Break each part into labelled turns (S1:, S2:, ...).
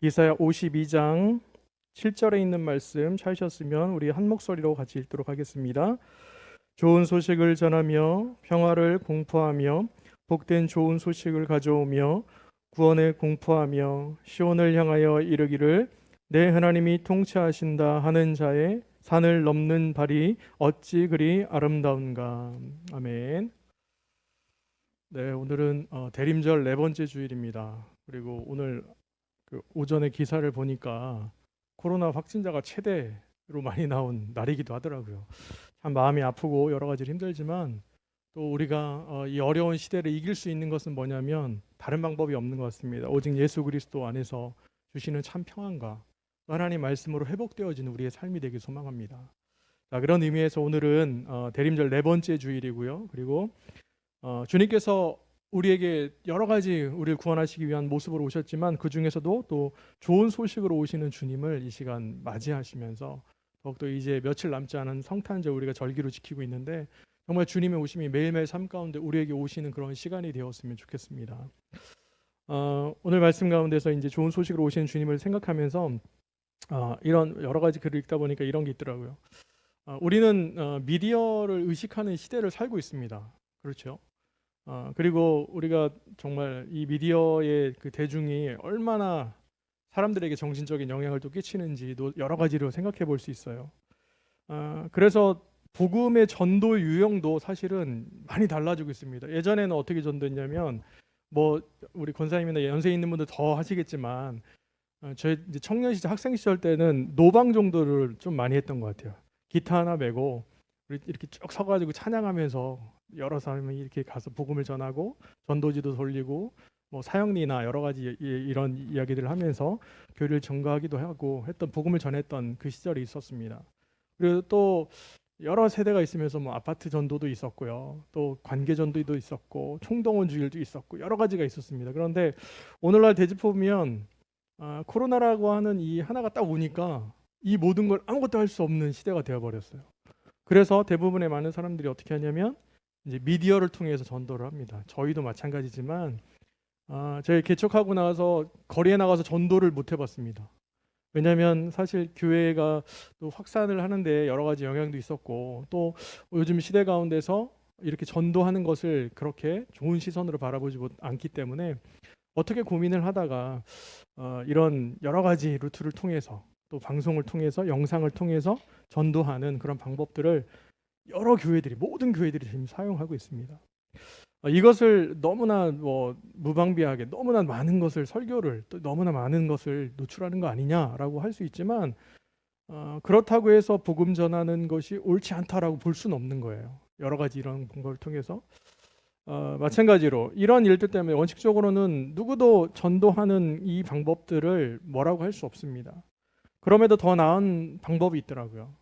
S1: 이사야 52장 7절에 있는 말씀 찾으셨으면 우리 한 목소리로 같이 읽도록 하겠습니다. 좋은 소식을 전하며 평화를 공포하며 복된 좋은 소식을 가져오며 구원을 공포하며 시온을 향하여 이르기를 내 하나님이 통치하신다 하는 자의 산을 넘는 발이 어찌 그리 아름다운가. 아멘. 네, 오늘은 대림절 네 번째 주일입니다. 그리고 오늘 오전에 기사를 보니까 코로나 확진자가 최대로 많이 나온 날이기도 하더라고요. 참 마음이 아프고 여러 가지로 힘들지만 또 우리가 이 어려운 시대를 이길 수 있는 것은 뭐냐면 다른 방법이 없는 것 같습니다. 오직 예수 그리스도 안에서 주시는 참 평안과 하나님 말씀으로 회복되어지는 우리의 삶이 되길 소망합니다. 자, 그런 의미에서 오늘은 대림절 네 번째 주일이고요. 그리고 주님께서 우리에게 여러 가지 우리를 구원하시기 위한 모습으로 오셨지만 그 중에서도 또 좋은 소식으로 오시는 주님을 이 시간 맞이하시면서 더욱더 이제 며칠 남지 않은 성탄절 우리가 절기로 지키고 있는데 정말 주님의 오심이 매일매일 삶 가운데 우리에게 오시는 그런 시간이 되었으면 좋겠습니다. 오늘 말씀 가운데서 이제 좋은 소식으로 오시는 주님을 생각하면서 이런 여러 가지 글을 읽다 보니까 이런 게 있더라고요. 우리는 미디어를 의식하는 시대를 살고 있습니다. 그렇죠? 그리고 우리가 정말 이 미디어의 그 대중이 얼마나 사람들에게 정신적인 영향을 또 끼치는지도 여러 가지로 생각해 볼 수 있어요. 그래서 복음의 전도 유형도 사실은 많이 달라지고 있습니다. 예전에는 어떻게 전도했냐면 뭐 우리 권사님이나 연세 있는 분들 더 하시겠지만 저희 이제 청년 시절 학생 시절 때는 노방 정도를 좀 많이 했던 것 같아요. 기타 하나 메고 이렇게 쭉 서가지고 찬양하면서 여러 사람이 이렇게 가서 복음을 전하고 전도지도 돌리고 뭐 사형리나 여러 가지 이런 이야기들을 하면서 교회를 증거하기도 하고 했던 복음을 전했던 그 시절이 있었습니다. 그리고 또 여러 세대가 있으면서 뭐 아파트 전도도 있었고요. 또 관계 전도도 있었고 총동원 주일도 있었고 여러 가지가 있었습니다. 그런데 오늘날 되짚어보면 코로나라고 하는 이 하나가 딱 오니까 이 모든 걸 아무것도 할 수 없는 시대가 되어버렸어요. 그래서 대부분의 많은 사람들이 어떻게 하냐면 이제 미디어를 통해서 전도를 합니다. 저희도 마찬가지지만 저희 개척하고 나서 거리에 나가서 전도를 못 해봤습니다. 왜냐하면 사실 교회가 또 확산을 하는데 여러 가지 영향도 있었고 또 요즘 시대 가운데서 이렇게 전도하는 것을 그렇게 좋은 시선으로 바라보지 않기 때문에 어떻게 고민을 하다가 이런 여러 가지 루트를 통해서 또 방송을 통해서 영상을 통해서 전도하는 그런 방법들을 여러 교회들이 모든 교회들이 지금 사용하고 있습니다. 이것을 너무나 무방비하게 너무나 많은 것을 설교를 또 너무나 많은 것을 노출하는 거 아니냐라고 할 수 있지만 그렇다고 해서 복음 전하는 것이 옳지 않다라고 볼 수는 없는 거예요. 여러 가지 이런 방법을 통해서 마찬가지로 이런 일들 때문에 원칙적으로는 누구도 전도하는 이 방법들을 뭐라고 할 수 없습니다. 그럼에도 더 나은 방법이 있더라고요.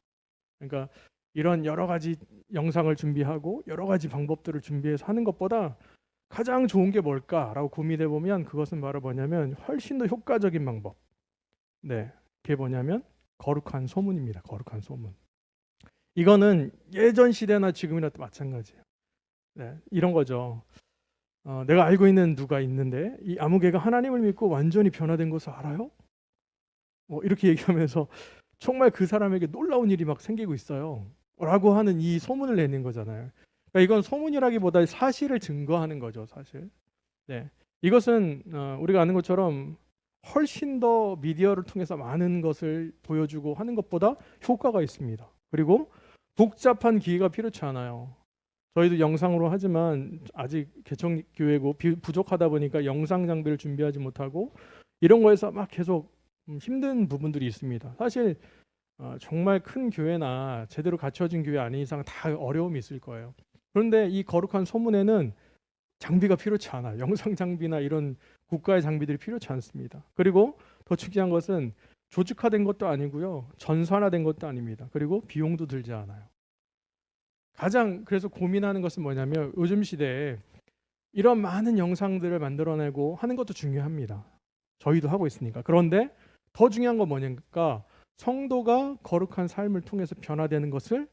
S1: 그러니까 이런 여러 가지 영상을 준비하고 여러 가지 방법들을 준비해서 하는 것보다 가장 좋은 게 뭘까라고 고민해 보면 그것은 바로 뭐냐면 훨씬 더 효과적인 방법. 네, 그게 뭐냐면 거룩한 소문입니다. 거룩한 소문. 이거는 예전 시대나 지금이나 마찬가지예요. 네, 이런 거죠. 내가 알고 있는 누가 있는데 이 아무개가 하나님을 믿고 완전히 변화된 것을 알아요? 이렇게 얘기하면서 정말 그 사람에게 놀라운 일이 막 생기고 있어요. 라고 하는 이 소문을 내는 거잖아요. 그러니까 이건 소문이라기보다 사실을 증거하는 거죠, 사실. 네. 이것은 우리가 아는 것처럼 훨씬 더 미디어를 통해서 많은 것을 보여주고 하는 것보다 효과가 있습니다. 그리고 복잡한 기계가 필요치 않아요. 저희도 영상으로 하지만 아직 개척교회고 부족하다 보니까 영상 장비를 준비하지 못하고 이런 거에서 막 계속 힘든 부분들이 있습니다. 사실 정말 큰 교회나 제대로 갖춰진 교회 아닌 이상 다 어려움이 있을 거예요. 그런데 이 거룩한 소문에는 장비가 필요치 않아요. 영상 장비나 이런 국가의 장비들이 필요치 않습니다. 그리고 더 중요한 것은 조직화된 것도 아니고요. 전산화된 것도 아닙니다. 그리고 비용도 들지 않아요. 가장 그래서 고민하는 것은 뭐냐면 요즘 시대에 이런 많은 영상들을 만들어내고 하는 것도 중요합니다. 저희도 하고 있으니까. 그런데 더 중요한 건 뭐냐니까 성도가 거룩한 삶을 통해서 변화되는 것을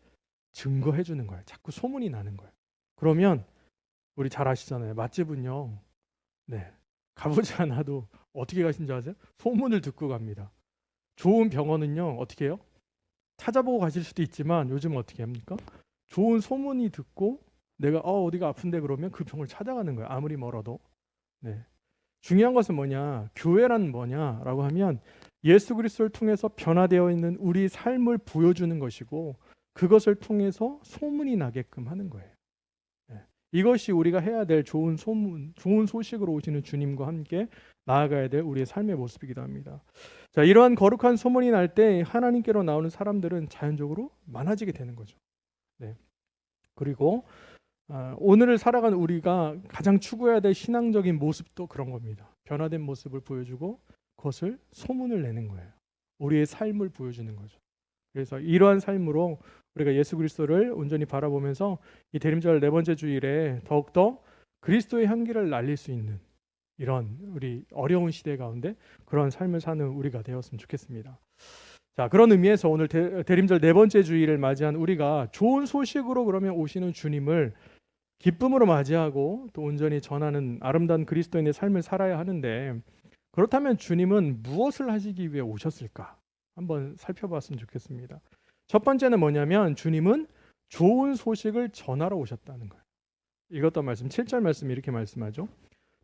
S1: 증거해 주는 거예요. 자꾸 소문이 나는 거예요. 그러면 우리 잘 아시잖아요. 맛집은요. 네. 가보지 않아도 어떻게 가신지 아세요? 소문을 듣고 갑니다. 좋은 병원은요, 어떻게 해요? 찾아보고 가실 수도 있지만 요즘 어떻게 합니까? 좋은 소문이 듣고 내가 어디가 아픈데 그러면 그 병을 찾아가는 거예요. 아무리 멀어도. 네. 중요한 것은 뭐냐? 교회란 뭐냐라고 하면 예수 그리스도를 통해서 변화되어 있는 우리 삶을 보여주는 것이고 그것을 통해서 소문이 나게끔 하는 거예요. 네. 이것이 우리가 해야 될 좋은 소문, 좋은 소식으로 오시는 주님과 함께 나아가야 될 우리의 삶의 모습이기도 합니다. 자, 이러한 거룩한 소문이 날 때 하나님께로 나오는 사람들은 자연적으로 많아지게 되는 거죠. 네. 그리고 오늘을 살아가는 우리가 가장 추구해야 될 신앙적인 모습도 그런 겁니다. 변화된 모습을 보여주고 그것을 소문을 내는 거예요. 우리의 삶을 보여주는 거죠. 그래서 이러한 삶으로 우리가 예수 그리스도를 온전히 바라보면서 이 대림절 네 번째 주일에 더욱더 그리스도의 향기를 날릴 수 있는 이런 우리 어려운 시대 가운데 그런 삶을 사는 우리가 되었으면 좋겠습니다. 자, 그런 의미에서 오늘 대림절 네 번째 주일을 맞이한 우리가 좋은 소식으로 그러면 오시는 주님을 기쁨으로 맞이하고 또 온전히 전하는 아름다운 그리스도인의 삶을 살아야 하는데, 그렇다면 주님은 무엇을 하시기 위해 오셨을까? 한번 살펴봤으면 좋겠습니다. 첫 번째는 뭐냐면 주님은 좋은 소식을 전하러 오셨다는 거예요. 이것도 말씀 7절 말씀이 이렇게 말씀하죠.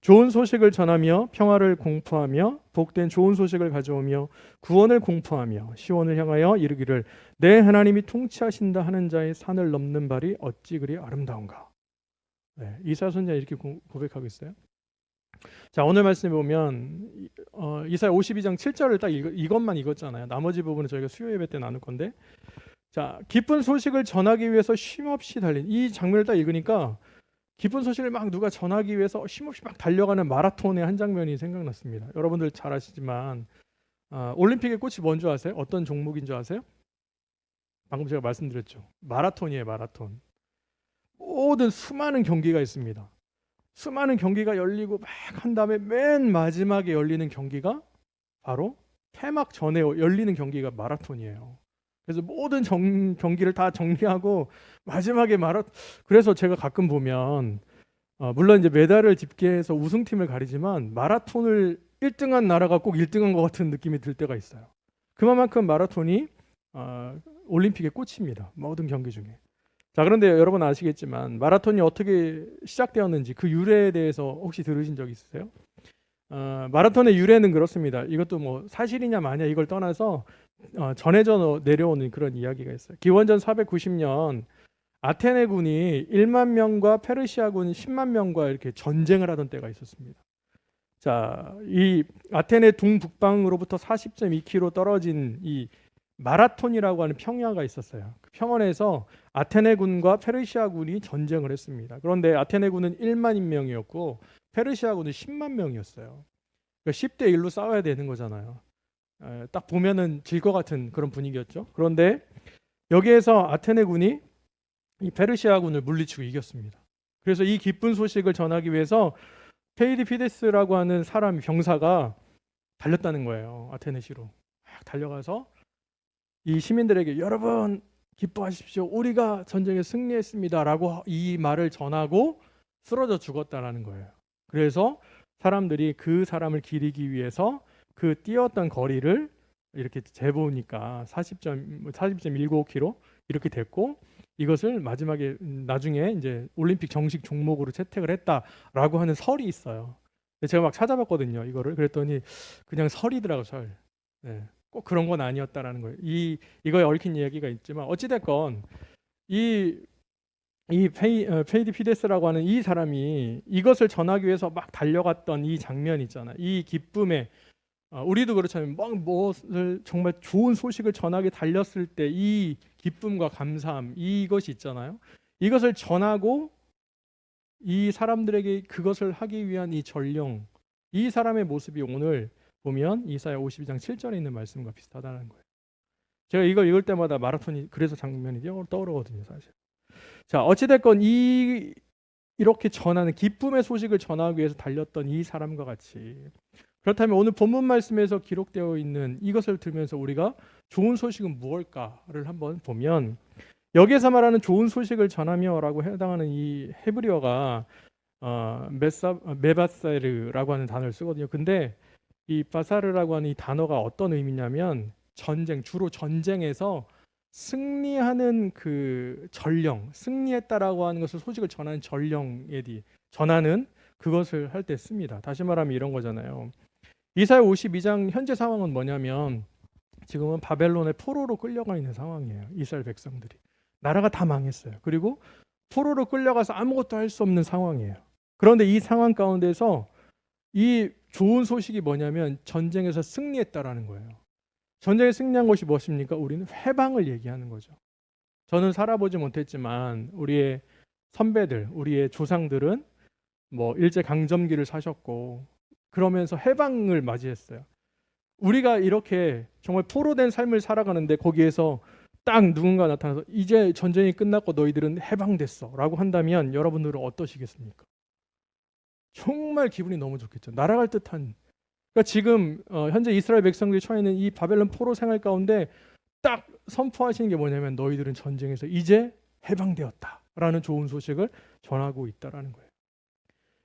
S1: 좋은 소식을 전하며 평화를 공포하며 복된 좋은 소식을 가져오며 구원을 공포하며 시온을 향하여 이르기를 내 하나님이 통치하신다 하는 자의 산을 넘는 발이 어찌 그리 아름다운가. 네, 이사야 선지자 이렇게 고백하고 있어요. 자, 오늘 말씀에 보면 이사야 52장 7절을 딱 이것만 읽었잖아요. 나머지 부분은 저희가 수요 예배 때 나눌 건데, 자, 기쁜 소식을 전하기 위해서 쉼없이 달린 이 장면을 딱 읽으니까 기쁜 소식을 막 누가 전하기 위해서 쉼없이 막 달려가는 마라톤의 한 장면이 생각났습니다. 여러분들 잘 아시지만 올림픽의 꽃이 뭔지 아세요? 어떤 종목인 줄 아세요? 방금 제가 말씀드렸죠. 마라톤이에요, 마라톤. 모든 수많은 경기가 있습니다. 수많은 경기가 열리고 막 한 다음에 맨 마지막에 열리는 경기가 바로 개막 전에 열리는 경기가 마라톤이에요. 그래서 모든 경기를 다 정리하고 마지막에 그래서 제가 가끔 보면 물론 이제 메달을 집계해서 우승팀을 가리지만 마라톤을 1등한 나라가 꼭 1등한 것 같은 느낌이 들 때가 있어요. 그만큼 마라톤이 올림픽의 꽃입니다. 모든 경기 중에. 자, 그런데 여러분 아시겠지만 마라톤이 어떻게 시작되었는지 그 유래에 대해서 혹시 들으신 적 있으세요? 마라톤의 유래는 그렇습니다. 이것도 뭐 사실이냐 마냐 이걸 떠나서 전해져 내려오는 그런 이야기가 있어요. 기원전 490년 아테네군이 1만 명과 페르시아군 10만 명과 이렇게 전쟁을 하던 때가 있었습니다. 자, 이 아테네 동북방으로부터 40.2km 떨어진 이 마라톤이라고 하는 평야가 있었어요. 그 평원에서 아테네군과 페르시아군이 전쟁을 했습니다. 그런데 아테네군은 1만인 명이었고 페르시아군은 10만 명이었어요. 그러니까 10대 1로 싸워야 되는 거잖아요. 딱 보면은 질 것 같은 그런 분위기였죠. 그런데 여기에서 아테네군이 이 페르시아군을 물리치고 이겼습니다. 그래서 이 기쁜 소식을 전하기 위해서 페이디피데스라고 하는 사람 병사가 달렸다는 거예요. 아테네시로 막 달려가서 이 시민들에게 여러분 기뻐하십시오. 우리가 전쟁에 승리했습니다라고 이 말을 전하고 쓰러져 죽었다라는 거예요. 그래서 사람들이 그 사람을 기리기 위해서 그 뛰었던 거리를 이렇게 재보니까 40.19km 이렇게 됐고, 이것을 마지막에 나중에 이제 올림픽 정식 종목으로 채택을 했다라고 하는 설이 있어요. 제가 막 찾아봤거든요. 이거를 그랬더니 그냥 설이더라고, 설. 네. 꼭 그런 건 아니었다라는 거예요. 이거에 얽힌 이야기가 있지만 어찌됐건 이 페이디피데스라고 하는 이 사람이 이것을 전하기 위해서 막 달려갔던 이 장면 있잖아요. 이 기쁨에 우리도 그렇잖아요. 막 무엇을 정말 좋은 소식을 전하게 달렸을 때 이 기쁨과 감사함 이것이 있잖아요. 이것을 전하고 이 사람들에게 그것을 하기 위한 이 전령, 이 사람의 모습이 오늘 보면 이사야 52장 7절에 있는 말씀과 비슷하다는 거예요. 제가 이걸 읽을 때마다 마라톤이 그래서 장면이 떠오르거든요, 사실. 자, 어찌됐건 이렇게 전하는 기쁨의 소식을 전하기 위해서 달렸던 이 사람과 같이, 그렇다면 오늘 본문 말씀에서 기록되어 있는 이것을 들으면서 우리가 좋은 소식은 무엇일까를 한번 보면, 여기에서 말하는 좋은 소식을 전하며라고 해당하는 이 헤브리어가 메바세르라고 하는 단어를 쓰거든요. 근데 이 바사르라고 하는 이 단어가 어떤 의미냐면 전쟁, 주로 전쟁에서 승리하는 그 전령, 승리했다라고 하는 것을 소식을 전하는 전령에 전하는 그것을 할 때 씁니다. 다시 말하면 이런 거잖아요. 이사야 52장 현재 상황은 뭐냐면 지금은 바벨론의 포로로 끌려가 있는 상황이에요. 이스라엘 백성들이. 나라가 다 망했어요. 그리고 포로로 끌려가서 아무것도 할 수 없는 상황이에요. 그런데 이 상황 가운데서 이 좋은 소식이 뭐냐면 전쟁에서 승리했다라는 거예요. 전쟁에 승리한 것이 무엇입니까? 우리는 회방을 얘기하는 거죠. 저는 살아보지 못했지만 우리의 선배들, 우리의 조상들은 뭐 일제 강점기를 사셨고 그러면서 해방을 맞이했어요. 우리가 이렇게 정말 포로된 삶을 살아가는데 거기에서 딱 누군가 나타나서 이제 전쟁이 끝났고 너희들은 해방됐어라고 한다면 여러분들은 어떠시겠습니까? 정말 기분이 너무 좋겠죠. 날아갈 듯한. 그러니까 지금 현재 이스라엘 백성들이 처해 있는 이 바벨론 포로 생활 가운데 딱 선포하시는 게 뭐냐면 너희들은 전쟁에서 이제 해방되었다라는 좋은 소식을 전하고 있다라는 거예요.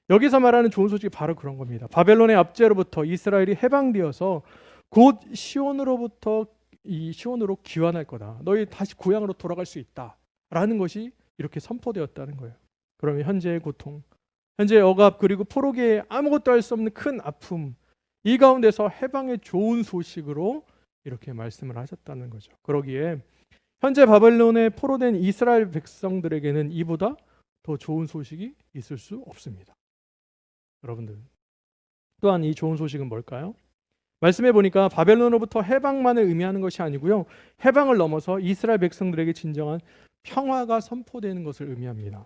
S1: 여기서 말하는 좋은 소식이 바로 그런 겁니다. 바벨론의 압제로부터 이스라엘이 해방되어서 곧 시온으로부터 이 시온으로 귀환할 거다. 너희 다시 고향으로 돌아갈 수 있다라는 것이 이렇게 선포되었다는 거예요. 그러면 현재의 고통, 현재의 억압 그리고 포로기에 아무것도 할 수 없는 큰 아픔 이 가운데서 해방의 좋은 소식으로 이렇게 말씀을 하셨다는 거죠. 그러기에 현재 바벨론에 포로된 이스라엘 백성들에게는 이보다 더 좋은 소식이 있을 수 없습니다. 여러분들 또한 이 좋은 소식은 뭘까요? 말씀해 보니까 바벨론으로부터 해방만을 의미하는 것이 아니고요. 해방을 넘어서 이스라엘 백성들에게 진정한 평화가 선포되는 것을 의미합니다.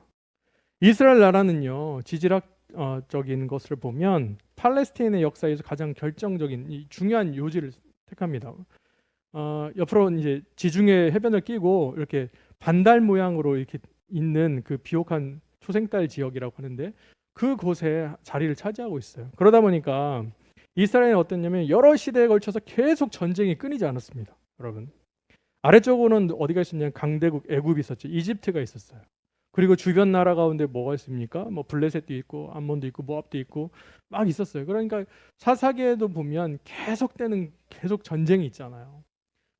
S1: 이스라엘 나라는요. 지질학적인 것을 보면 팔레스타인의 역사에서 가장 결정적인 이 중요한 요지를 택합니다. 옆으로 이제 지중해 해변을 끼고 이렇게 반달 모양으로 이렇게 있는 그 비옥한 초생달 지역이라고 하는데 그곳에 자리를 차지하고 있어요. 그러다 보니까 이스라엘은 어땠냐면 여러 시대에 걸쳐서 계속 전쟁이 끊이지 않았습니다. 여러분 아래쪽으로는 어디가 있었냐면 강대국 애굽이 있었죠. 이집트가 있었어요. 그리고 주변 나라 가운데 뭐가 있습니까? 뭐 블레셋도 있고 암몬도 있고 모압도 있고 막 있었어요. 그러니까 사사기에도 보면 계속 전쟁이 있잖아요.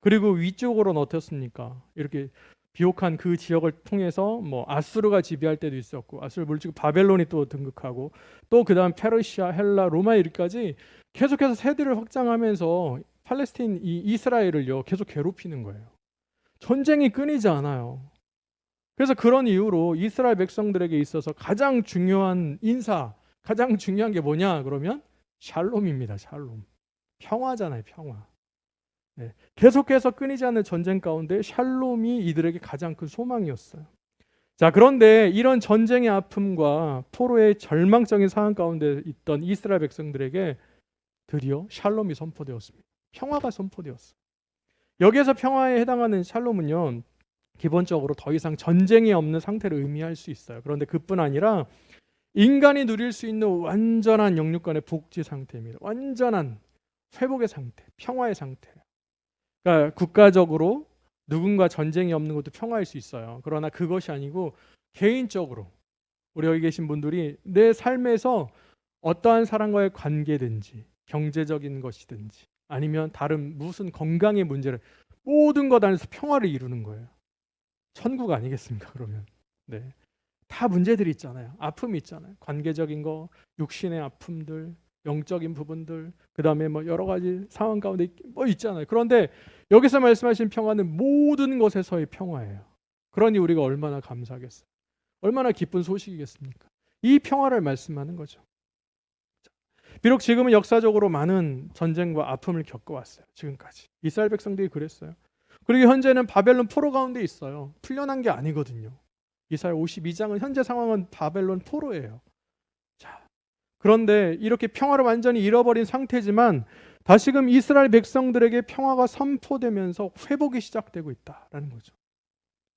S1: 그리고 위쪽으로는 어떻습니까? 이렇게 비옥한 그 지역을 통해서 뭐 아수르가 지배할 때도 있었고 아수르 물리치고 바벨론이 또 등극하고 또 그다음 페르시아, 헬라, 로마 이르기까지 계속해서 세대를 확장하면서 팔레스타인 이 이스라엘을요 계속 괴롭히는 거예요. 전쟁이 끊이지 않아요. 그래서 그런 이유로 이스라엘 백성들에게 있어서 가장 중요한 가장 중요한 게 뭐냐 그러면 샬롬입니다. 샬롬. 평화잖아요. 평화. 네. 계속해서 끊이지 않는 전쟁 가운데 샬롬이 이들에게 가장 큰 소망이었어요. 자, 그런데 이런 전쟁의 아픔과 포로의 절망적인 상황 가운데 있던 이스라엘 백성들에게 드디어 샬롬이 선포되었습니다. 평화가 선포되었어요. 여기에서 평화에 해당하는 샬롬은요. 기본적으로 더 이상 전쟁이 없는 상태를 의미할 수 있어요. 그런데 그뿐 아니라 인간이 누릴 수 있는 완전한 영육간의 복지 상태입니다. 완전한 회복의 상태, 평화의 상태. 그러니까 국가적으로 누군가 전쟁이 없는 것도 평화일 수 있어요. 그러나 그것이 아니고 개인적으로 우리 여기 계신 분들이 내 삶에서 어떠한 사람과의 관계든지 경제적인 것이든지 아니면 다른 무슨 건강의 문제를 모든 것 안에서 평화를 이루는 거예요. 천국 아니겠습니까? 그러면 네. 다 문제들이 있잖아요. 아픔이 있잖아요. 관계적인 거, 육신의 아픔들, 영적인 부분들, 그 다음에 뭐 여러 가지 상황 가운데 뭐 있잖아요. 그런데 여기서 말씀하신 평화는 모든 것에서의 평화예요. 그러니 우리가 얼마나 감사하겠어요. 얼마나 기쁜 소식이겠습니까? 이 평화를 말씀하는 거죠. 비록 지금은 역사적으로 많은 전쟁과 아픔을 겪어왔어요. 지금까지. 이스라엘 백성들이 그랬어요. 그리고 현재는 바벨론 포로 가운데 있어요. 풀려난 게 아니거든요. 이사야 52장은 현재 상황은 바벨론 포로예요. 자, 그런데 이렇게 평화를 완전히 잃어버린 상태지만 다시금 이스라엘 백성들에게 평화가 선포되면서 회복이 시작되고 있다라는 거죠.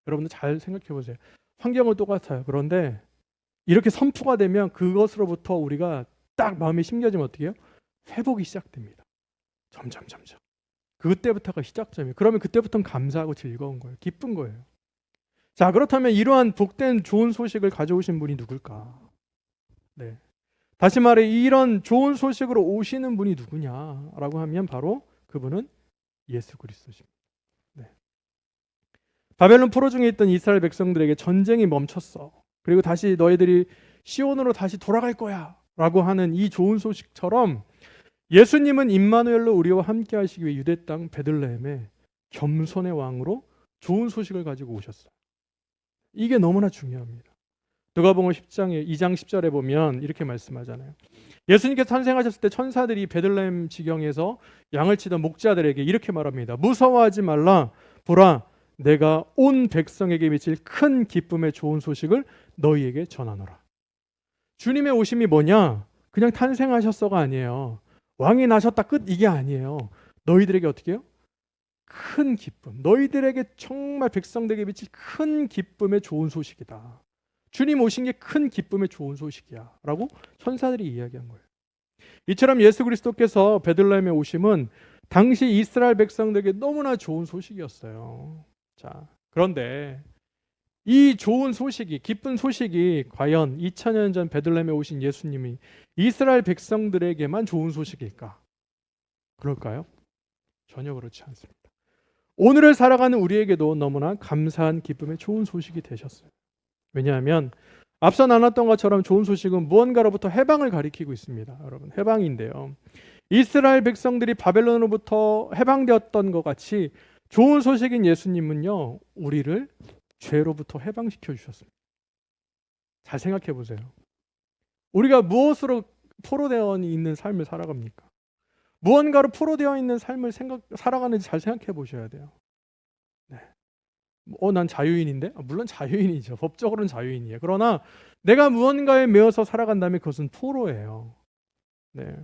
S1: 여러분들 잘 생각해 보세요. 환경은 똑같아요. 그런데 이렇게 선포가 되면 그것으로부터 우리가 딱 마음이 심겨지면 어떻게 해요? 회복이 시작됩니다. 점점. 그때부터가 시작점이에요. 그러면 그때부터는 감사하고 즐거운 거예요. 기쁜 거예요. 자, 그렇다면 이러한 복된 좋은 소식을 가져오신 분이 누굴까? 네. 다시 말해 이런 좋은 소식으로 오시는 분이 누구냐라고 하면 바로 그분은 예수 그리스도십니다. 네. 바벨론 포로 중에 있던 이스라엘 백성들에게 전쟁이 멈췄어. 그리고 다시 너희들이 시온으로 다시 돌아갈 거야 라고 하는 이 좋은 소식처럼 예수님은 임마누엘로 우리와 함께 하시기 위해 유대 땅 베들레헴에 겸손의 왕으로 좋은 소식을 가지고 오셨어요. 이게 너무나 중요합니다. 누가복음 10장에 2장 10절에 보면 이렇게 말씀하잖아요. 예수님께서 탄생하셨을 때 천사들이 베들레헴 지경에서 양을 치던 목자들에게 이렇게 말합니다. 무서워하지 말라. 보라, 내가 온 백성에게 미칠 큰 기쁨의 좋은 소식을 너희에게 전하노라. 주님의 오심이 뭐냐? 그냥 탄생하셨어가 아니에요. 왕이 나셨다 끝 이게 아니에요. 너희들에게 어떻게 해요? 큰 기쁨. 너희들에게 정말 백성들에게 미칠 큰 기쁨의 좋은 소식이다. 주님 오신 게 큰 기쁨의 좋은 소식이야 라고 천사들이 이야기한 거예요. 이처럼 예수 그리스도께서 베들레헴에 오심은 당시 이스라엘 백성들에게 너무나 좋은 소식이었어요. 자, 그런데 이 좋은 소식이, 기쁜 소식이 과연 2000년 전 베들레헴에 오신 예수님이 이스라엘 백성들에게만 좋은 소식일까? 그럴까요? 전혀 그렇지 않습니다. 오늘을 살아가는 우리에게도 너무나 감사한 기쁨의 좋은 소식이 되셨어요. 왜냐하면 앞서 나눴던 것처럼 좋은 소식은 무언가로부터 해방을 가리키고 있습니다. 여러분, 해방인데요. 이스라엘 백성들이 바벨론으로부터 해방되었던 것 같이 좋은 소식인 예수님은요, 우리를 죄로부터 해방시켜 주셨습니다. 잘 생각해 보세요. 우리가 무엇으로 포로되어 있는 삶을 살아갑니까? 무언가로 포로되어 있는 삶을 살아가는지 잘 생각해 보셔야 돼요. 네. 난 자유인인데? 물론 자유인이죠. 법적으로는 자유인이에요. 그러나 내가 무언가에 매여서 살아간다면 그것은 포로예요. 네.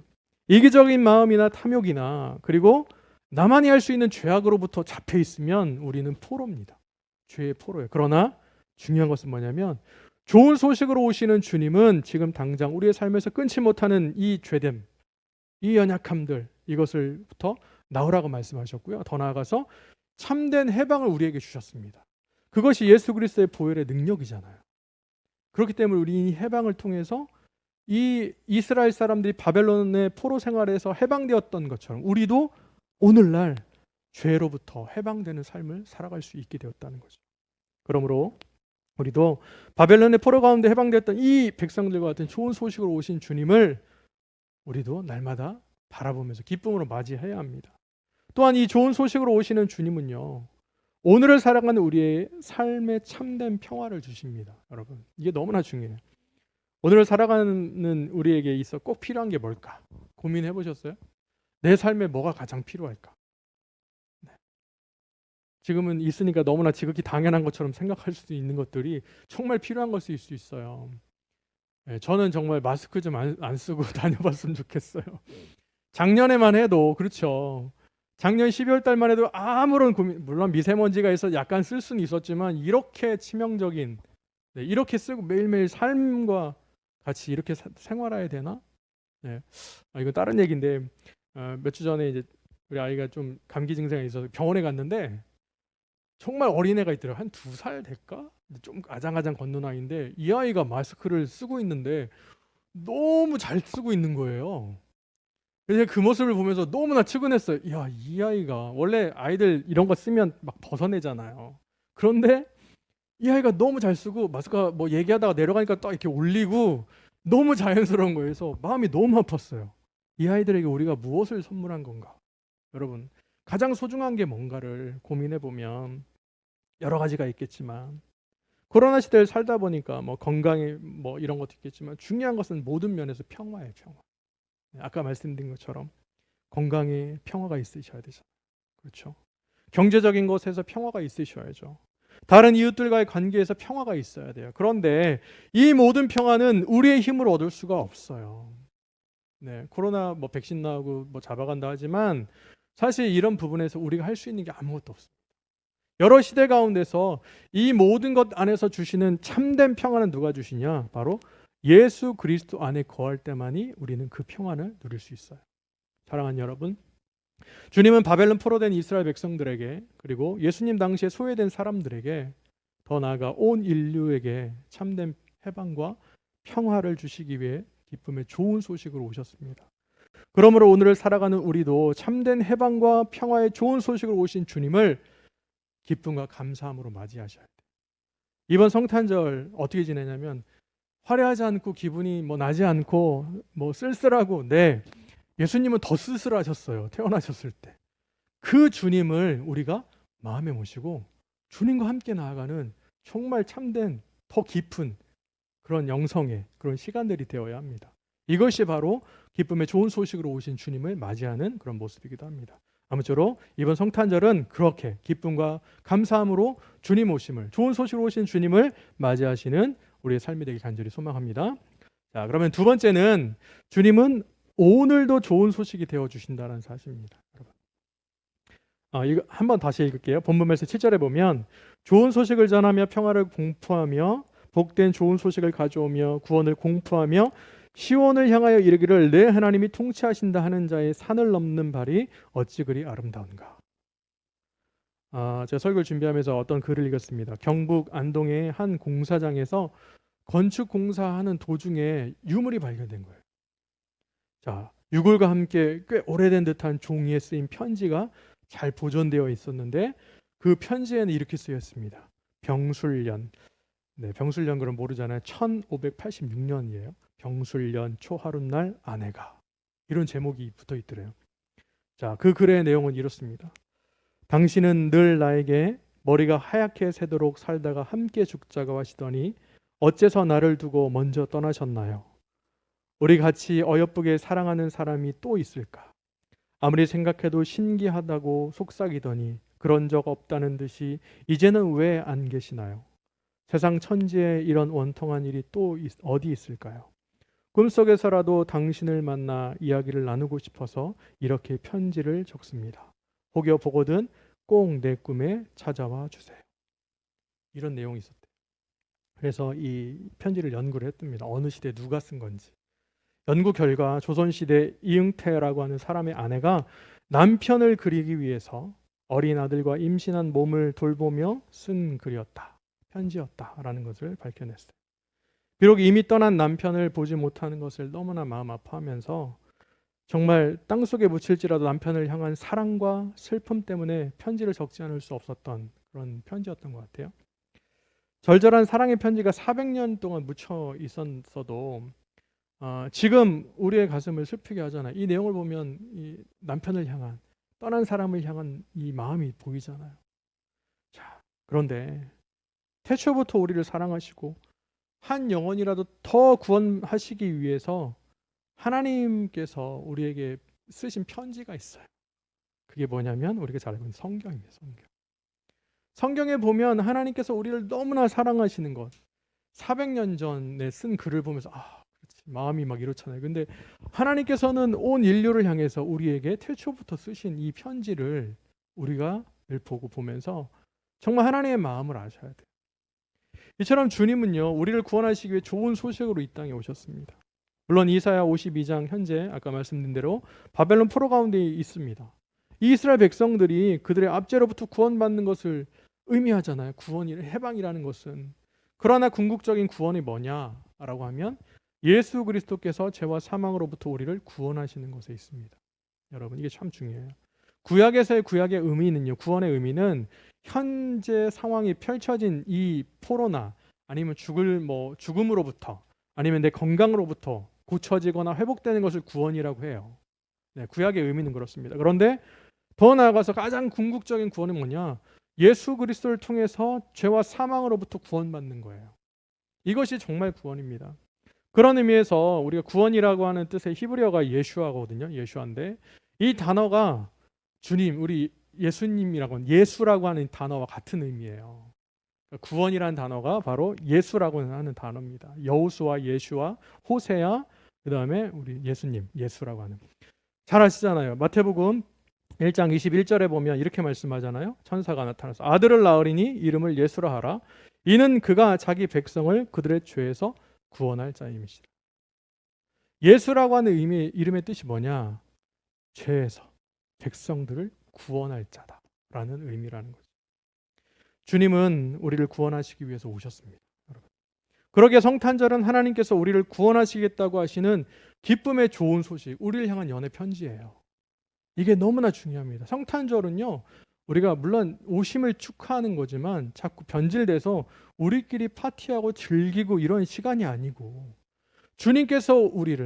S1: 이기적인 마음이나 탐욕이나 그리고 나만이 할 수 있는 죄악으로부터 잡혀 있으면 우리는 포로입니다. 죄의 포로예요. 그러나 중요한 것은 뭐냐면 좋은 소식으로 오시는 주님은 지금 당장 우리의 삶에서 끊지 못하는 이 죄됨, 이 연약함들, 이것을부터 나오라고 말씀하셨고요. 더 나아가서 참된 해방을 우리에게 주셨습니다. 그것이 예수 그리스도의 보혈의 능력이잖아요. 그렇기 때문에 우리 이 해방을 통해서 이 이스라엘 사람들이 바벨론의 포로 생활에서 해방되었던 것처럼 우리도 오늘날 죄로부터 해방되는 삶을 살아갈 수 있게 되었다는 거죠. 그러므로 우리도 바벨론의 포로 가운데 해방되었던 이 백성들과 같은 좋은 소식으로 오신 주님을 우리도 날마다 바라보면서 기쁨으로 맞이해야 합니다. 또한 이 좋은 소식으로 오시는 주님은요, 오늘을 살아가는 우리의 삶에 참된 평화를 주십니다. 여러분, 이게 너무나 중요해요. 오늘을 살아가는 우리에게 있어 꼭 필요한 게 뭘까? 고민해 보셨어요? 내 삶에 뭐가 가장 필요할까? 네. 지금은 있으니까 너무나 지극히 당연한 것처럼 생각할 수 있는 것들이 정말 필요한 것일 수 있어요. 네, 저는 정말 마스크 좀 안 쓰고 다녀봤으면 좋겠어요. 작년에만 해도 그렇죠. 작년 12월 달만 해도 아무런 고민, 물론 미세먼지가 있어 약간 쓸 수는 있었지만 이렇게 치명적인, 네, 이렇게 쓰고 매일매일 삶과 같이 이렇게 생활해야 되나? 네. 이건 다른 얘기인데 몇 주 전에 이제 우리 아이가 좀 감기 증상이 있어서 병원에 갔는데 정말 어린애가 있더라고요. 한 2살 될까? 좀 아장아장 걷는 아이인데 이 아이가 마스크를 쓰고 있는데 너무 잘 쓰고 있는 거예요. 그래서 그 모습을 보면서 너무나 측은했어요. 야, 이 아이가 원래 아이들 이런 거 쓰면 막 벗어내잖아요. 그런데 이 아이가 너무 잘 쓰고 마스크가 뭐 얘기하다가 내려가니까 딱 이렇게 올리고 너무 자연스러운 거예요. 그래서 마음이 너무 아팠어요. 이 아이들에게 우리가 무엇을 선물한 건가? 여러분, 가장 소중한 게 뭔가를 고민해 보면 여러 가지가 있겠지만 코로나 시대를 살다 보니까 뭐 건강에 뭐 이런 것도 있겠지만 중요한 것은 모든 면에서 평화예요, 평화. 아까 말씀드린 것처럼 건강에 평화가 있으셔야 되잖아요. 그렇죠? 경제적인 것에서 평화가 있으셔야죠. 다른 이웃들과의 관계에서 평화가 있어야 돼요. 그런데 이 모든 평화는 우리의 힘으로 얻을 수가 없어요. 네, 코로나 뭐 백신 나오고 뭐 잡아간다 하지만 사실 이런 부분에서 우리가 할 수 있는 게 아무것도 없습니다. 여러 시대 가운데서 이 모든 것 안에서 주시는 참된 평화는 누가 주시냐? 바로 예수 그리스도 안에 거할 때만이 우리는 그 평안을 누릴 수 있어요. 사랑하는 여러분, 주님은 바벨론 포로된 이스라엘 백성들에게 그리고 예수님 당시에 소외된 사람들에게 더 나아가 온 인류에게 참된 해방과 평화를 주시기 위해 기쁨의 좋은 소식으로 오셨습니다. 그러므로 오늘을 살아가는 우리도 참된 해방과 평화의 좋은 소식으로 오신 주님을 기쁨과 감사함으로 맞이하셔야 돼요. 이번 성탄절 어떻게 지내냐면 화려하지 않고 기분이 나지 않고 쓸쓸하고, 네, 예수님은 더 쓸쓸하셨어요. 태어나셨을 때. 그 주님을 우리가 마음에 모시고 주님과 함께 나아가는 정말 참된 더 깊은 그런 영성의 그런 시간들이 되어야 합니다. 이것이 바로 기쁨의 좋은 소식으로 오신 주님을 맞이하는 그런 모습이기도 합니다. 아무쪼록 이번 성탄절은 그렇게 기쁨과 감사함으로 주님 오심을, 좋은 소식으로 오신 주님을 맞이하시는 우리의 삶이 되길 간절히 소망합니다. 자, 그러면 두 번째는 주님은 오늘도 좋은 소식이 되어 주신다는 사실입니다. 여러분, 이거 한번 다시 읽을게요. 본문 말씀 7절에 보면 좋은 소식을 전하며 평화를 공포하며 복된 좋은 소식을 가져오며 구원을 공포하며 시온을 향하여 이르기를 내 하나님이 통치하신다 하는 자의 산을 넘는 발이 어찌 그리 아름다운가. 제가 설교를 준비하면서 어떤 글을 읽었습니다. 경북 안동의 한 공사장에서 건축 공사하는 도중에 유물이 발견된 거예요. 자, 유골과 함께 꽤 오래된 듯한 종이에 쓰인 편지가 잘 보존되어 있었는데 그 편지에는 이렇게 쓰였습니다. 병술년. 네, 병술년 그럼 모르잖아요. 1586년이에요. 병술년 초하룻날 아내가. 이런 제목이 붙어 있더래요. 자, 그 글의 내용은 이렇습니다. 당신은 늘 나에게 머리가 하얗게 새도록 살다가 함께 죽자고 하시더니 어째서 나를 두고 먼저 떠나셨나요? 우리 같이 어여쁘게 사랑하는 사람이 또 있을까? 아무리 생각해도 신기하다고 속삭이더니 그런 적 없다는 듯이 이제는 왜 안 계시나요? 세상 천지에 이런 원통한 일이 또 어디 있을까요? 꿈속에서라도 당신을 만나 이야기를 나누고 싶어서 이렇게 편지를 적습니다. 혹여 보거든 꼭 내 꿈에 찾아와 주세요. 이런 내용이 있었대요. 그래서 이 편지를 연구를 했답니다. 어느 시대에 누가 쓴 건지. 연구 결과 조선시대 이응태라고 하는 사람의 아내가 남편을 그리기 위해서 어린 아들과 임신한 몸을 돌보며 쓴 글이었다. 편지였다라는 것을 밝혀냈어요. 비록 이미 떠난 남편을 보지 못하는 것을 너무나 마음 아파하면서 정말 땅속에 묻힐지라도 남편을 향한 사랑과 슬픔 때문에 편지를 적지 않을 수 없었던 그런 편지였던 것 같아요. 절절한 사랑의 편지가 400년 동안 묻혀 있었어도 지금 우리의 가슴을 슬프게 하잖아요. 이 내용을 보면 이 남편을 향한, 떠난 사람을 향한 이 마음이 보이잖아요. 자, 그런데 태초부터 우리를 사랑하시고 한 영혼이라도 더 구원하시기 위해서 하나님께서 우리에게 쓰신 편지가 있어요. 그게 뭐냐면 우리가 잘 알고 있는 성경입니다. 성경에 보면 하나님께서 우리를 너무나 사랑하시는 것, 400년 전에 쓴 글을 보면서 그렇지, 마음이 막 이렇잖아요. 근데 하나님께서는 온 인류를 향해서 우리에게 태초부터 쓰신 이 편지를 우리가 늘 보고 보면서 정말 하나님의 마음을 아셔야 돼요. 이처럼 주님은요, 우리를 구원하시기 위해 좋은 소식으로 이 땅에 오셨습니다. 물론 이사야 52장 현재 아까 말씀드린 대로 바벨론 포로 가운데 있습니다. 이 이스라엘 백성들이 그들의 압제로부터 구원받는 것을 의미하잖아요. 구원이, 해방이라는 것은. 그러나 궁극적인 구원이 뭐냐라고 하면 예수 그리스도께서 죄와 사망으로부터 우리를 구원하시는 것에 있습니다. 여러분, 이게 참 중요해요. 구약에서의 구약의 의미는요, 구원의 의미는 현재 상황이 펼쳐진 이 포로나 아니면 죽음으로부터 아니면 내 건강으로부터 고쳐지거나 회복되는 것을 구원이라고 해요. 네, 구약의 의미는 그렇습니다. 그런데 더 나아가서 가장 궁극적인 구원은 뭐냐? 예수 그리스도를 통해서 죄와 사망으로부터 구원받는 거예요. 이것이 정말 구원입니다. 그런 의미에서 우리가 구원이라고 하는 뜻의 히브리어가 예슈아거든요. 예슈아인데 이 단어가 주님, 우리 예수님이라고 하는 예수라고 하는 단어와 같은 의미예요. 구원이라는 단어가 바로 예수라고 하는 단어입니다. 여호수아, 예슈아, 호세야, 그 다음에 우리 예수님, 예수라고 하는. 잘 아시잖아요. 마태복음 1장 21절에 보면 이렇게 말씀하잖아요. 천사가 나타나서 아들을 낳으리니 이름을 예수라 하라. 이는 그가 자기 백성을 그들의 죄에서 구원할 자임이시라. 예수라고 하는 이름의 뜻이 뭐냐? 죄에서 백성들을 구원할 자다라는 의미라는 거죠. 주님은 우리를 구원하시기 위해서 오셨습니다. 여러분. 그러기에 성탄절은 하나님께서 우리를 구원하시겠다고 하시는 기쁨의 좋은 소식, 우리를 향한 연애 편지예요. 이게 너무나 중요합니다. 성탄절은요, 우리가 물론 오심을 축하하는 거지만 자꾸 변질돼서 우리끼리 파티하고 즐기고 이런 시간이 아니고,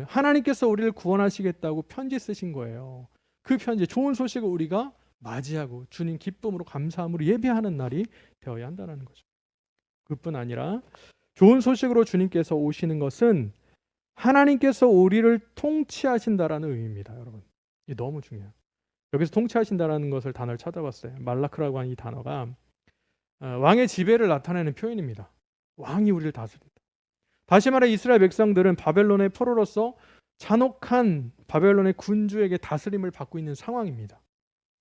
S1: 하나님께서 우리를 구원하시겠다고 편지 쓰신 거예요. 그 편지, 좋은 소식을 우리가 맞이하고 주님 기쁨으로 감사함으로 예배하는 날이 되어야 한다는 거죠. 그뿐 아니라 좋은 소식으로 주님께서 오시는 것은 하나님께서 우리를 통치하신다라는 의미입니다, 여러분. 이게 너무 중요해요. 여기서 통치하신다라는 것을 단어를 찾아봤어요. 말라크라고 하는 이 단어가 왕의 지배를 나타내는 표현입니다. 왕이 우리를 다스린다. 다시 말해 이스라엘 백성들은 바벨론의 포로로서 잔혹한 바벨론의 군주에게 다스림을 받고 있는 상황입니다.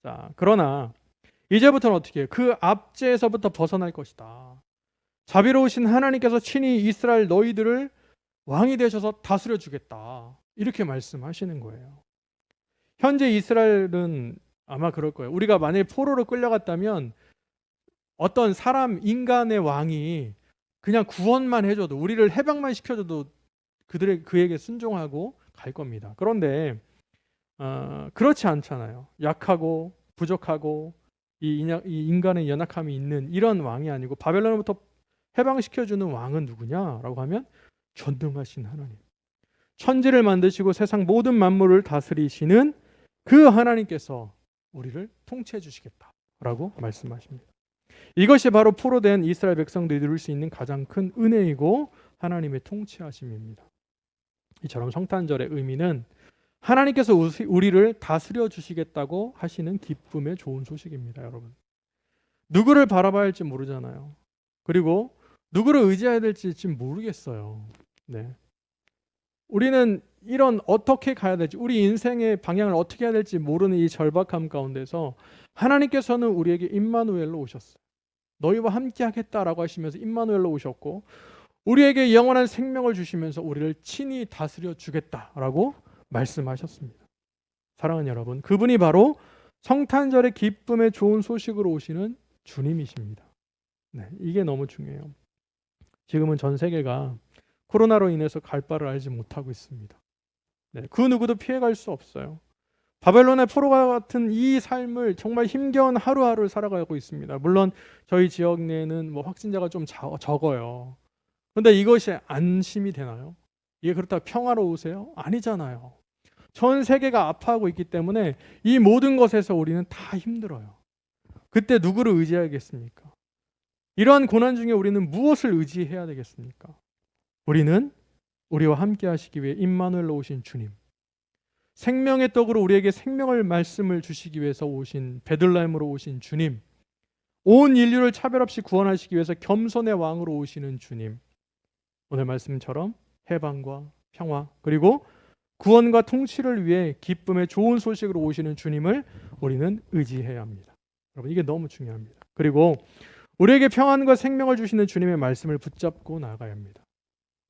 S1: 자, 그러나 이제부터는 어떻게 해요? 그 압제에서부터 벗어날 것이다. 자비로우신 하나님께서 친히 이스라엘 너희들을 왕이 되셔서 다스려 주겠다. 이렇게 말씀하시는 거예요. 현재 이스라엘은 아마 그럴 거예요. 우리가 만약에 포로로 끌려갔다면 어떤 인간의 왕이 그냥 구원만 해줘도, 우리를 해방만 시켜줘도 그에게 순종하고 갈 겁니다. 그런데 그렇지 않잖아요. 약하고 부족하고 이 인간의 연약함이 있는 이런 왕이 아니고, 바벨론으로부터 해방시켜주는 왕은 누구냐라고 하면 전능하신 하나님, 천지를 만드시고 세상 모든 만물을 다스리시는 그 하나님께서 우리를 통치해 주시겠다라고 말씀하십니다. 이것이 바로 포로된 이스라엘 백성들이 누릴 수 있는 가장 큰 은혜이고 하나님의 통치하심입니다. 이처럼 성탄절의 의미는 하나님께서 우리를 다스려 주시겠다고 하시는 기쁨의 좋은 소식입니다, 여러분. 누구를 바라봐야 할지 모르잖아요. 그리고 누구를 의지해야 될지 지금 모르겠어요. 네. 우리는 어떻게 가야 될지, 우리 인생의 방향을 어떻게 해야 될지 모르는 이 절박함 가운데서 하나님께서는 우리에게 임마누엘로 오셨어요. 너희와 함께 하겠다라고 하시면서 임마누엘로 오셨고, 우리에게 영원한 생명을 주시면서 우리를 친히 다스려 주겠다라고 말씀하셨습니다. 사랑하는 여러분, 그분이 바로 성탄절의 기쁨의 좋은 소식으로 오시는 주님이십니다. 네, 이게 너무 중요해요. 지금은 전 세계가 코로나로 인해서 갈 바를 알지 못하고 있습니다. 네, 그 누구도 피해갈 수 없어요. 바벨론의 포로와 같은 이 삶을 정말 힘겨운 하루하루를 살아가고 있습니다. 물론 저희 지역 내에는 확진자가 좀 적어요. 그런데 이것이 안심이 되나요? 이게 그렇다고 평화로우세요? 아니잖아요. 전 세계가 아파하고 있기 때문에 이 모든 것에서 우리는 다 힘들어요. 그때 누구를 의지해야겠습니까? 이러한 고난 중에 우리는 무엇을 의지해야 되겠습니까? 우리는 우리와 함께 하시기 위해 임마누엘로 오신 주님, 생명의 떡으로 우리에게 생명을 말씀을 주시기 위해서 오신 베들레헴으로 오신 주님, 온 인류를 차별 없이 구원하시기 위해서 겸손의 왕으로 오시는 주님, 오늘 말씀처럼 해방과 평화 그리고 구원과 통치를 위해 기쁨의 좋은 소식으로 오시는 주님을 우리는 의지해야 합니다. 여러분, 이게 너무 중요합니다. 그리고 우리에게 평안과 생명을 주시는 주님의 말씀을 붙잡고 나가야 합니다.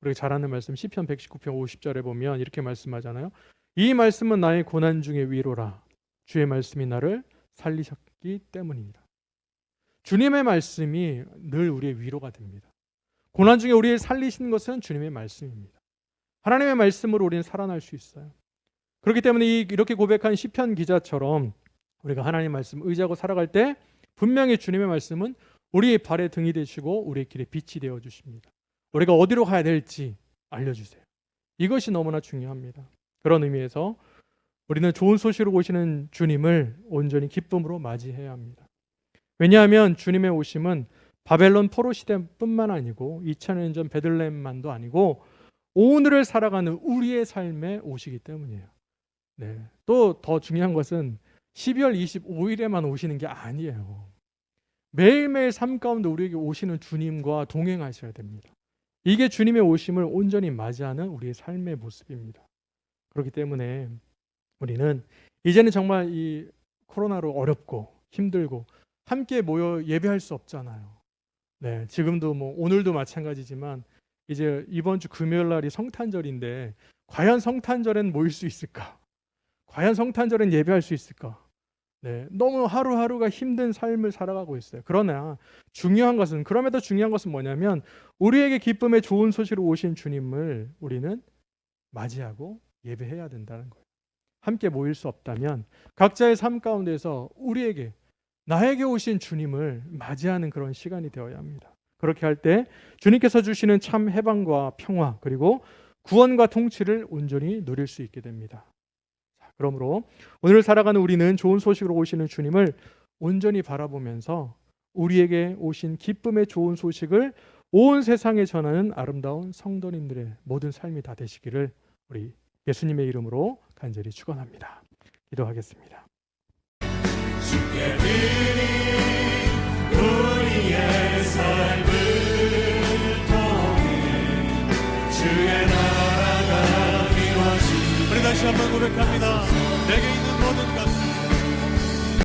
S1: 우리가 잘 아는 말씀 시편 119편 50절에 보면 이렇게 말씀하잖아요. 이 말씀은 나의 고난 중의 위로라. 주의 말씀이 나를 살리셨기 때문입니다. 주님의 말씀이 늘 우리의 위로가 됩니다. 고난 중에 우리를 살리시는 것은 주님의 말씀입니다. 하나님의 말씀으로 우리는 살아날 수 있어요. 그렇기 때문에 이렇게 고백한 시편 기자처럼 우리가 하나님의 말씀 의지하고 살아갈 때 분명히 주님의 말씀은 우리의 발의 등이 되시고 우리의 길에 빛이 되어 주십니다. 우리가 어디로 가야 될지 알려주세요. 이것이 너무나 중요합니다. 그런 의미에서 우리는 좋은 소식으로 오시는 주님을 온전히 기쁨으로 맞이해야 합니다. 왜냐하면 주님의 오심은 바벨론 포로 시대뿐만 아니고 2000년 전 베들레헴만도 아니고 오늘을 살아가는 우리의 삶에 오시기 때문이에요. 네. 또 더 중요한 것은 12월 25일에만 오시는 게 아니에요. 매일매일 삶 가운데 우리에게 오시는 주님과 동행하셔야 됩니다. 이게 주님의 오심을 온전히 맞이하는 우리의 삶의 모습입니다. 그렇기 때문에 우리는 이제는 정말 이 코로나로 어렵고 힘들고 함께 모여 예배할 수 없잖아요. 네, 지금도 오늘도 마찬가지지만 이제 이번 주 금요일 날이 성탄절인데 과연 성탄절엔 모일 수 있을까? 과연 성탄절엔 예배할 수 있을까? 네, 너무 하루하루가 힘든 삶을 살아가고 있어요. 그러나 그럼에도 중요한 것은 뭐냐면 우리에게 기쁨의 좋은 소식으로 오신 주님을 우리는 맞이하고 예배해야 된다는 거예요. 함께 모일 수 없다면 각자의 삶 가운데서 나에게 오신 주님을 맞이하는 그런 시간이 되어야 합니다. 그렇게 할 때 주님께서 주시는 참 해방과 평화 그리고 구원과 통치를 온전히 누릴 수 있게 됩니다. 그러므로 오늘 살아가는 우리는 좋은 소식으로 오시는 주님을 온전히 바라보면서 우리에게 오신 기쁨의 좋은 소식을 온 세상에 전하는 아름다운 성도님들의 모든 삶이 다 되시기를 우리 예수님의 이름으로 간절히 축원합니다. 기도하겠습니다.
S2: 주께 드린 우리의 삶을 통해 주의 나라가 이루어지게 우리 다시 한번 고백합니다. 내게 있는 모든